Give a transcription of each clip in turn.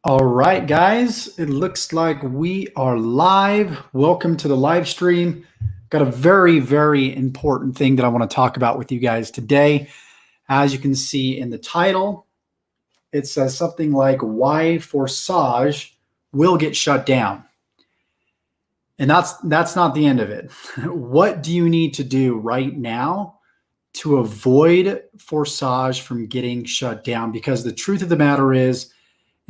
All right, guys, it looks like we are live. Welcome to the live stream. Got a very, very important thing that I want to talk about with you guys today. As you can see in the title, it says something like why FORSAGE will get shut down. And that's not the end of it. What do you need to do right now to avoid FORSAGE from getting shut down? Because the truth of the matter is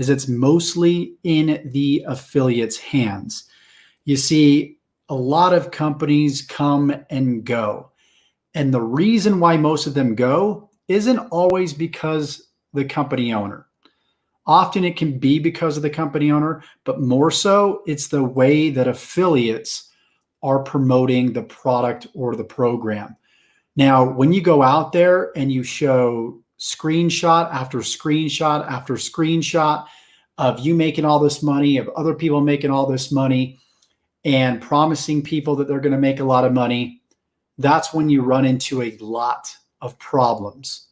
it's mostly in the affiliates' hands. You see, a lot of companies come and go. And the reason why most of them go isn't always because the company owner. Often it can be because of the company owner, but more so it's the way that affiliates are promoting the product or the program. Now, when you go out there and you show screenshot after screenshot after screenshot of you making all this money, of other people making all this money, and promising people that they're going to make a lot of money, that's when you run into a lot of problems.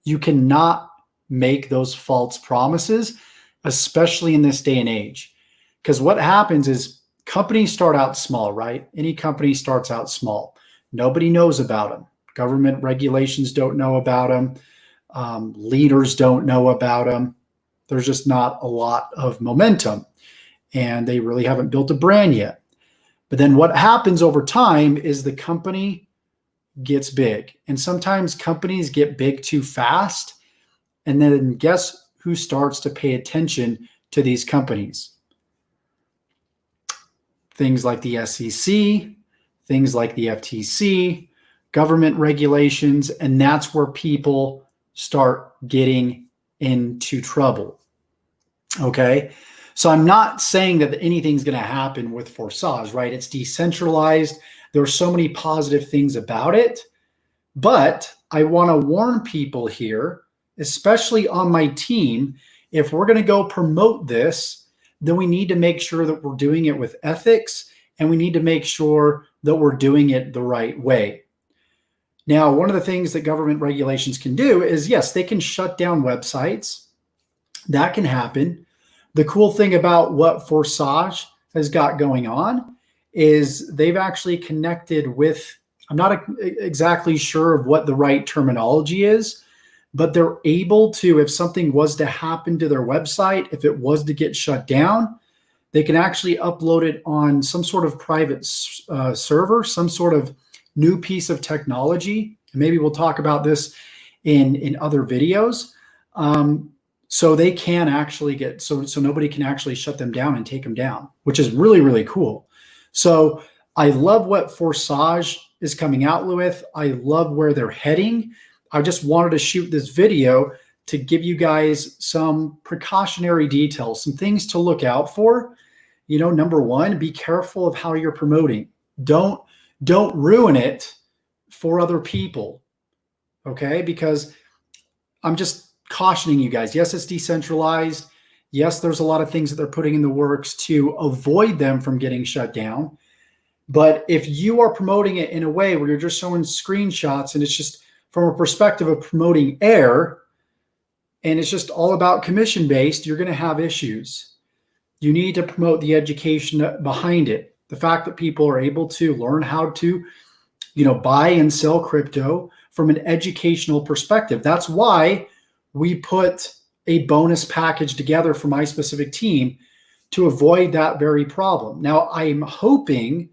You cannot make those false promises, especially in this day and age. Because what happens is companies start out small, right? Any company starts out small. Nobody knows about them. Government regulations don't know about them. Leaders don't know about them. There's just not a lot of momentum, and they really haven't built a brand yet. But then what happens over time is the company gets big, and sometimes companies get big too fast. And then guess who starts to pay attention to these companies? Things like the SEC, things like the FTC, government regulations, and that's where people start getting into trouble. Okay, so I'm not saying that anything's going to happen with FORSAGE, right? It's decentralized. There are so many positive things about it, but I want to warn people here, especially on my team, if we're going to go promote this, then we need to make sure that we're doing it with ethics, and we need to make sure that we're doing it the right way. Now, one of the things that government regulations can do is, yes, they can shut down websites. That can happen. The cool thing about what FORSAGE has got going on is they've actually connected with, I'm not exactly sure of what the right terminology is, but they're able to, if something was to happen to their website, if it was to get shut down, they can actually upload it on some sort of private server, some sort of new piece of technology. Maybe we'll talk about this in other videos. So they can actually get, so nobody can actually shut them down and take them down, which is really, really cool. So I love what FORSAGE is coming out with. I love where they're heading. I just wanted to shoot this video to give you guys some precautionary details, some things to look out for. You know, number one, be careful of how you're promoting. Don't ruin it for other people, okay? Because I'm just cautioning you guys. Yes, it's decentralized. Yes, there's a lot of things that they're putting in the works to avoid them from getting shut down. But if you are promoting it in a way where you're just showing screenshots and it's just from a perspective of promoting air, and it's just all about commission-based, you're going to have issues. You need to promote the education behind it. The fact that people are able to learn how to, buy and sell crypto from an educational perspective. That's why we put a bonus package together for my specific team to avoid that very problem. Now, I'm hoping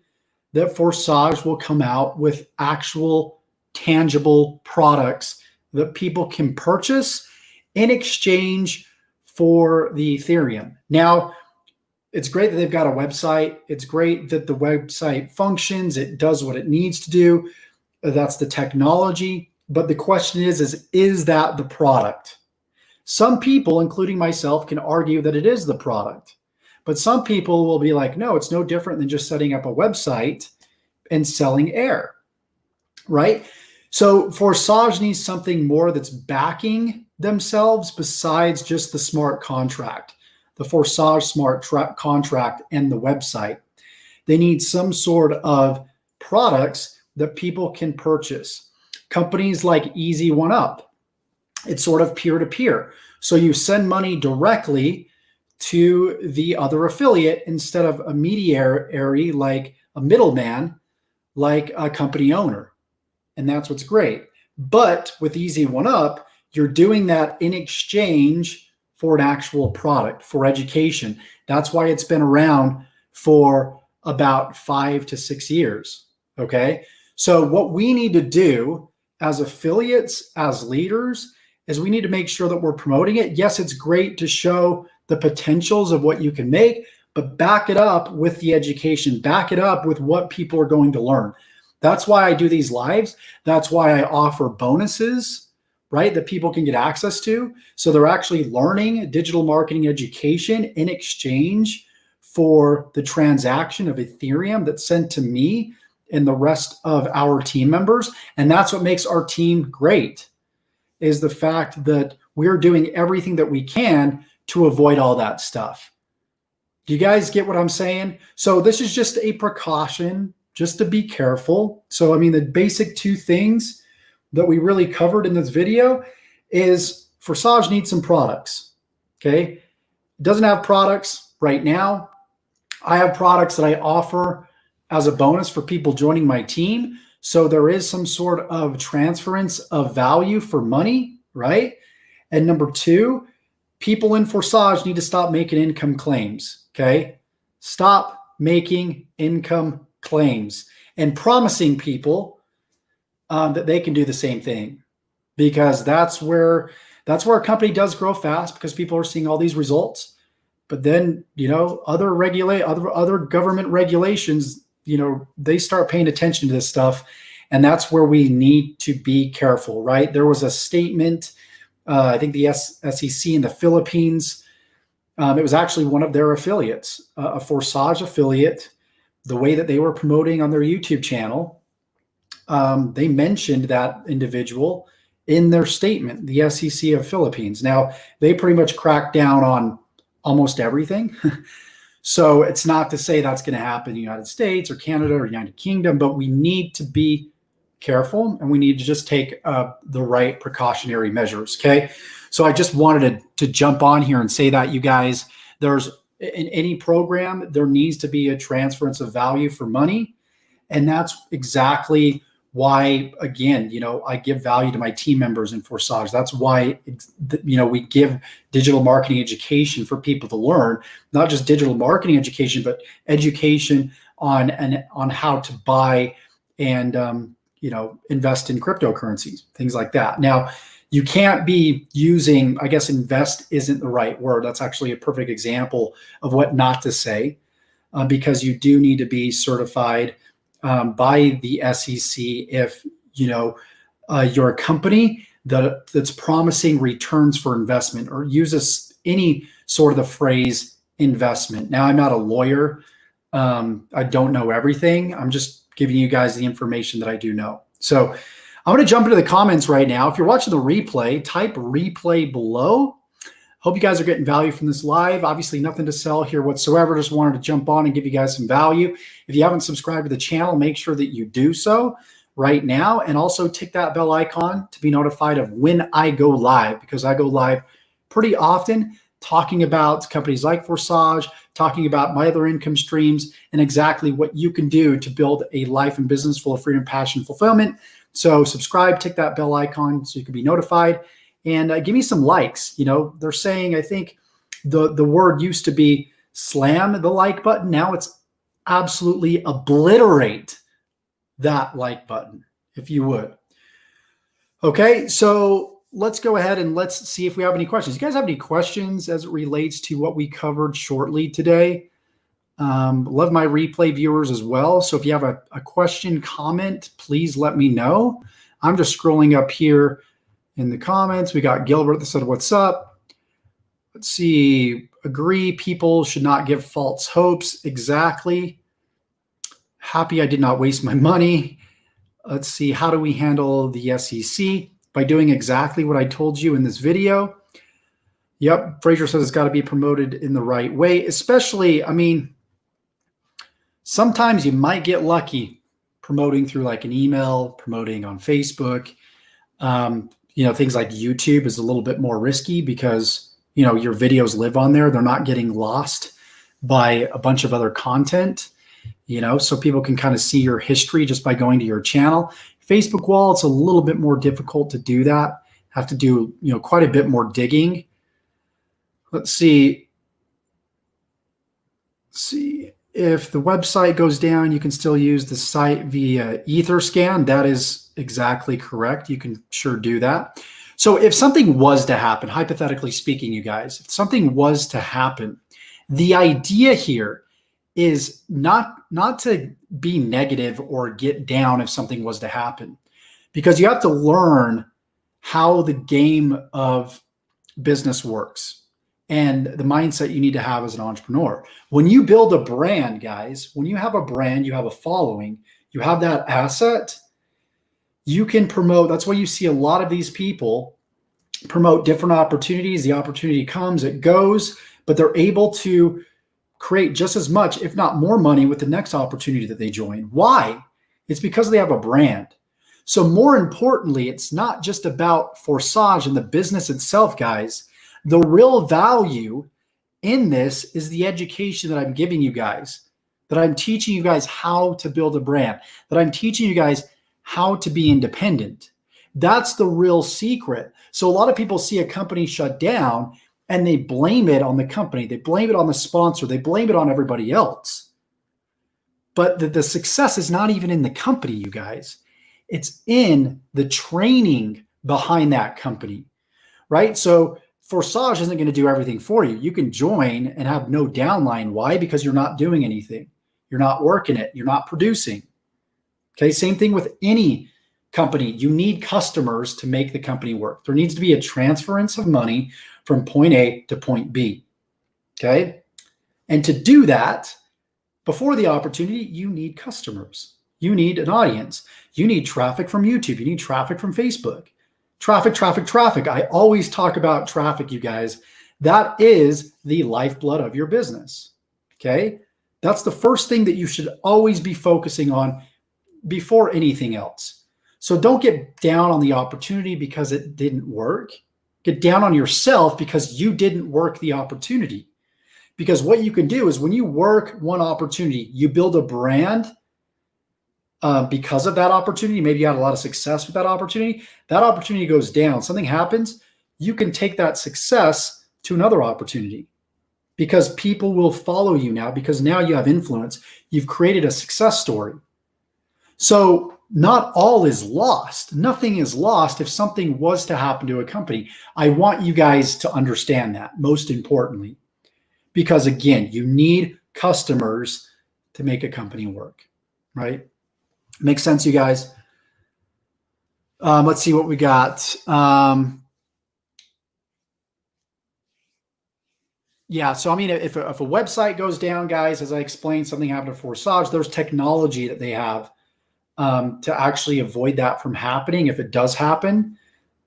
that FORSAGE will come out with actual tangible products that people can purchase in exchange for the Ethereum. Now, it's great that they've got a website. It's great that the website functions. It does what it needs to do. That's the technology. But the question is that the product? Some people, including myself, can argue that it is the product. But some people will be like, no, it's no different than just setting up a website and selling air, right? So FORSAGE needs something more that's backing themselves besides just the smart contract, the FORSAGE smart contract and the website. They need some sort of products that people can purchase. Companies like Easy One Up, it's sort of peer-to-peer. So you send money directly to the other affiliate instead of a mediary, like a middleman, like a company owner. And that's what's great. But with Easy One Up, you're doing that in exchange for an actual product, for education. That's why it's been around for about 5 to 6 years. Okay. So what we need to do as affiliates, as leaders, is we need to make sure that we're promoting it. Yes, it's great to show the potentials of what you can make, but back it up with the education, back it up with what people are going to learn. That's why I do these lives. That's why I offer bonuses, right, that people can get access to. So they're actually learning digital marketing education in exchange for the transaction of Ethereum that's sent to me and the rest of our team members. And that's what makes our team great, is the fact that we're doing everything that we can to avoid all that stuff. Do you guys get what I'm saying? So this is just a precaution, just to be careful. So, I mean, the basic two things that we really covered in this video is Forsage needs some products, okay? It doesn't have products right now. I have products that I offer as a bonus for people joining my team. So there is some sort of transference of value for money, right? And number two, people in Forsage need to stop making income claims, okay? Stop making income claims and promising people that they can do the same thing, because that's where a company does grow fast, because people are seeing all these results. But then, other government regulations, they start paying attention to this stuff. And that's where we need to be careful, right? There was a statement, I think the SEC in the Philippines, it was actually one of their affiliates, a Forsage affiliate, the way that they were promoting on their YouTube channel, they mentioned that individual in their statement, the SEC of Philippines. Now, they pretty much cracked down on almost everything. So it's not to say that's going to happen in the United States or Canada or United Kingdom, but we need to be careful, and we need to just take the right precautionary measures. Okay. So I just wanted to jump on here and say that, you guys, there's in any program, there needs to be a transference of value for money. And that's exactly why, again, I give value to my team members in Fosage. That's why, we give digital marketing education for people to learn, not just digital marketing education, but education on how to buy and, invest in cryptocurrencies, things like that. Now, you can't be using, I guess invest isn't the right word. That's actually a perfect example of what not to say, because you do need to be certified by the SEC if you're a company that's promising returns for investment or uses any sort of the phrase investment. Now, I'm not a lawyer. I don't know everything. I'm just giving you guys the information that I do know. So I'm going to jump into the comments right now. If you're watching the replay, type replay below. Hope you guys are getting value from this live. Obviously, nothing to sell here whatsoever. Just wanted to jump on and give you guys some value. If you haven't subscribed to the channel, make sure that you do so right now. And also tick that bell icon to be notified of when I go live, because I go live pretty often talking about companies like Forsage, talking about my other income streams, and exactly what you can do to build a life and business full of freedom, passion, fulfillment. So subscribe, tick that bell icon so you can be notified, and give me some likes. They're saying, I think the word used to be slam the like button. Now it's absolutely obliterate that like button, if you would. Okay, so let's go ahead and let's see if we have any questions. You guys have any questions as it relates to what we covered shortly today? Love my replay viewers as well. So if you have a question, comment, please let me know. I'm just scrolling up here in the comments. We got Gilbert that said, what's up? Let's see. Agree, people should not give false hopes. Exactly. Happy I did not waste my money. Let's see. How do we handle the SEC? By doing exactly what I told you in this video. Yep. Fraser says it's got to be promoted in the right way, especially, sometimes you might get lucky promoting through like an email, promoting on Facebook. Things like YouTube is a little bit more risky because, your videos live on there. They're not getting lost by a bunch of other content, so people can kind of see your history just by going to your channel. Facebook wall, it's a little bit more difficult to do that. Have to do, quite a bit more digging. Let's see. If the website goes down, you can still use the site via Etherscan. That is exactly correct. You can sure do that. So if something was to happen, hypothetically speaking, you guys, if something was to happen, the idea here is not to be negative or get down if something was to happen, because you have to learn how the game of business works and the mindset you need to have as an entrepreneur. When you build a brand, guys, when you have a brand, you have a following, you have that asset, you can promote. That's why you see a lot of these people promote different opportunities. The opportunity comes, it goes, but they're able to create just as much, if not more money with the next opportunity that they join. Why? It's because they have a brand. So more importantly, it's not just about Forsage and the business itself, guys. The real value in this is the education that I'm giving you guys, that I'm teaching you guys how to build a brand, that I'm teaching you guys how to be independent. That's the real secret. So a lot of people see a company shut down and they blame it on the company. They blame it on the sponsor. They blame it on everybody else. But the success is not even in the company, you guys. It's in the training behind that company, right? So Forsage isn't going to do everything for you. You can join and have no downline. Why? Because you're not doing anything. You're not working it. You're not producing. Okay, same thing with any company. You need customers to make the company work. There needs to be a transference of money from point A to point B. Okay, and to do that, before the opportunity, you need customers. You need an audience. You need traffic from YouTube. You need traffic from Facebook. Traffic, traffic, traffic. I always talk about traffic, you guys. That is the lifeblood of your business. Okay, that's the first thing that you should always be focusing on before anything else. So don't get down on the opportunity because it didn't work. Get down on yourself because you didn't work the opportunity. Because what you can do is when you work one opportunity, you build a brand because of that opportunity. Maybe you had a lot of success with that opportunity. That opportunity goes down. Something happens. You can take that success to another opportunity because people will follow you now because now you have influence. You've created a success story. So not all is lost. Nothing is lost if something was to happen to a company. I want you guys to understand that, most importantly, because again, you need customers to make a company work, right? Makes sense, you guys? Let's see what we got. Yeah, so I mean, if a website goes down, guys, as I explained, something happened to Forsage, there's technology that they have to actually avoid that from happening. If it does happen,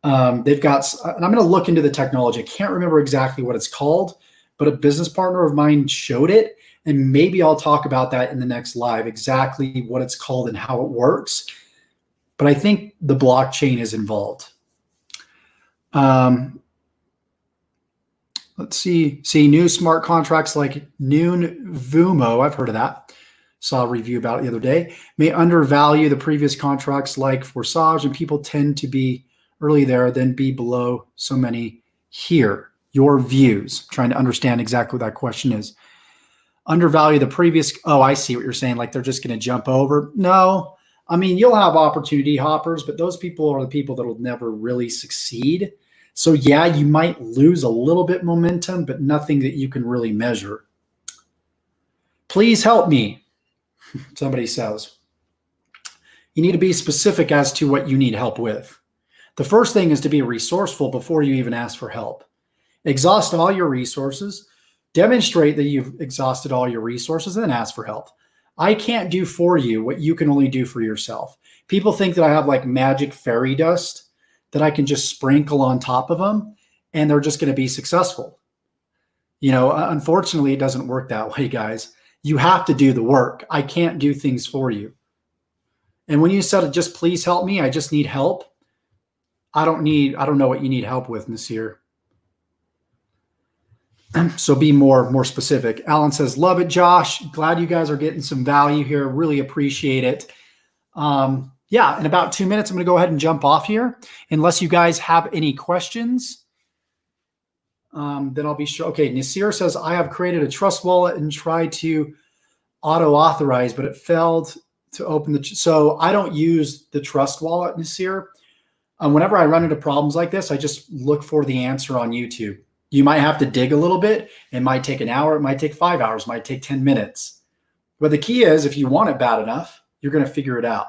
they've got, and I'm going to look into the technology. I can't remember exactly what it's called, but a business partner of mine showed it. And maybe I'll talk about that in the next live, exactly what it's called and how it works. But I think the blockchain is involved. Let's see new smart contracts like Noon Vumo. I've heard of that. Saw a review about it the other day. May undervalue the previous contracts like Forsage, and people tend to be early there, then be below so many here. Your views. I'm trying to understand exactly what that question is. Undervalue the previous. Oh, I see what you're saying. Like they're just going to jump over. No, I mean, you'll have opportunity hoppers, but those people are the people that will never really succeed. So yeah, you might lose a little bit momentum, but nothing that you can really measure. Please help me, somebody says. You need to be specific as to what you need help with. The first thing is to be resourceful before you even ask for help. Exhaust all your resources. Demonstrate that you've exhausted all your resources and then ask for help. I can't do for you what you can only do for yourself. People think that I have like magic fairy dust that I can just sprinkle on top of them and they're just going to be successful. Unfortunately, it doesn't work that way, guys. You have to do the work. I can't do things for you. And when you said, just please help me, I just need help. I don't know what you need help with, Nasir. So be more specific. Alan says, love it, Josh. Glad you guys are getting some value here. Really appreciate it. Yeah, in about 2 minutes, I'm going to go ahead and jump off here. Unless you guys have any questions, then I'll be sure. Okay, Nasir says, I have created a trust wallet and tried to auto-authorize, but it failed to open the. So I don't use the trust wallet, Nasir. Whenever I run into problems like this, I just look for the answer on YouTube. You might have to dig a little bit. It might take an hour. It might take 5 hours. It might take 10 minutes. But the key is, if you want it bad enough, you're going to figure it out.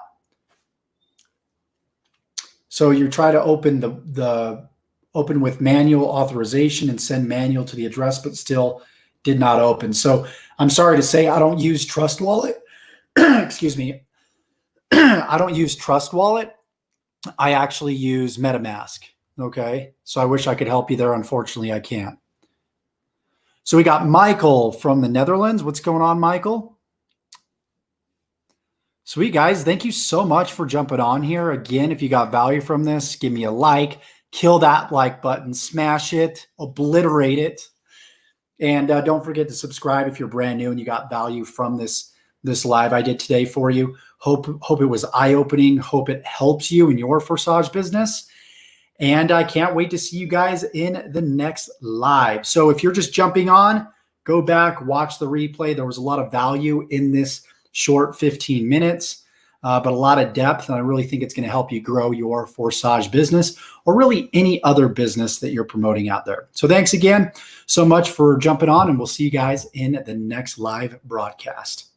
So you try to open the open with manual authorization and send manual to the address, but still did not open. So I'm sorry to say I don't use Trust Wallet. Excuse me. I don't use Trust Wallet. I actually use MetaMask. Okay. So I wish I could help you there. Unfortunately, I can't. So we got Michael from the Netherlands. What's going on, Michael? Sweet, guys. Thank you so much for jumping on here. Again, if you got value from this, give me a like, kill that like button, smash it, obliterate it. And don't forget to subscribe if you're brand new and you got value from this live I did today for you. Hope it was eye-opening. Hope it helps you in your FORSAGE business. And I can't wait to see you guys in the next live. So if you're just jumping on, go back, watch the replay. There was a lot of value in this short 15 minutes, but a lot of depth. And I really think it's going to help you grow your FORSAGE business or really any other business that you're promoting out there. So thanks again so much for jumping on, and we'll see you guys in the next live broadcast.